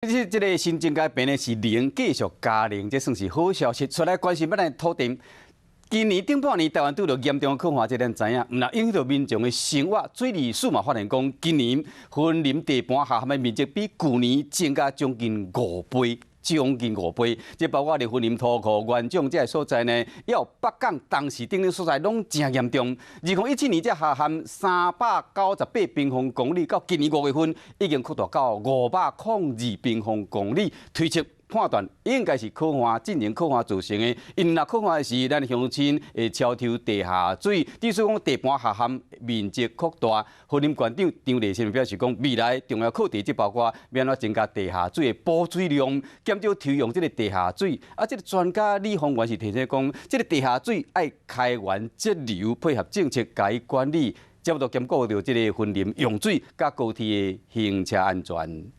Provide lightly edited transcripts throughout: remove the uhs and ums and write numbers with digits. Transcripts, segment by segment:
这个新增加变的是零，继续加零，这算是好消息。出来关心本来土地。今年顶半年，台湾拄到严重的空污，这咱知影，唔啦影响到民众的生活。水利署嘛发现讲，今年森林地盘下陷的面积比去年增加将近5倍。 将近5倍，这包括伫森林土库、原种这所在呢，也有北港、东势等等所在拢真严重。2017年这下陷398平方公里，到今年5月份已经扩大到502平方公里，推测。 判断应该是可化进行可化造成的，因若可化的是咱乡亲会超抽地下水，至少讲地盘下陷面积扩大。森林馆长张立新表示讲，未来重要课题即包括要安怎增加地下水的补水量，减少抽用这个地下水。啊，这个专家李宏源是提醒讲，这个地下水爱开源节流，配合政策加以管理，差不多兼顾到这个森林用水甲高铁的行车安全。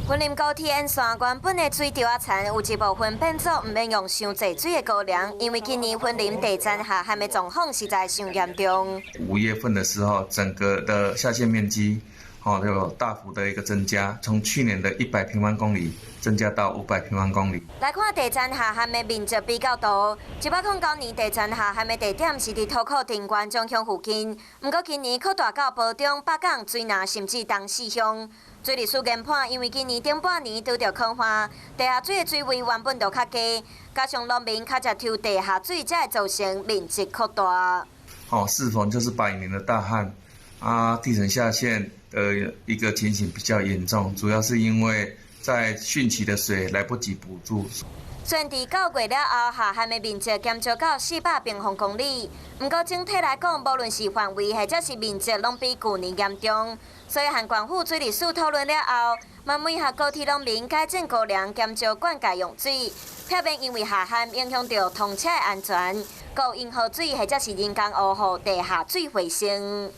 森林高铁沿线原本的水潮残，有一部分变作唔免用伤济水的高粱，因为今年森林地层下陷的状况实在伤严重。5月份的时候，整个的下陷面积，有大幅的一个增加，从去年的100平方公里增加到500平方公里。来看地层下陷的面积比较大，1809年地层下陷的地点是伫土库庭园中乡附近，不过今年扩大到埔中、北港、水南甚至东势乡。 水利署研判，因为今年顶半年拄着空化，地下水的水位原本就较低，加上农民较常抽地下水，才会造成面积扩大。适逢就是8年的大旱，地层下陷的一个情形比较严重，主要是因为在汛期的水来不及补助。 虽然伫9月了后，下陷的面积减少到400平方公里，不过整体来讲，无论是范围或者是面积，拢比去年严重。所以，和县府水利署讨论了后，嘛每项高铁农民改进高粱，减少灌溉用水，避免因为下陷影响到通车的安全，有用河水或者是人工污护地下水卫生。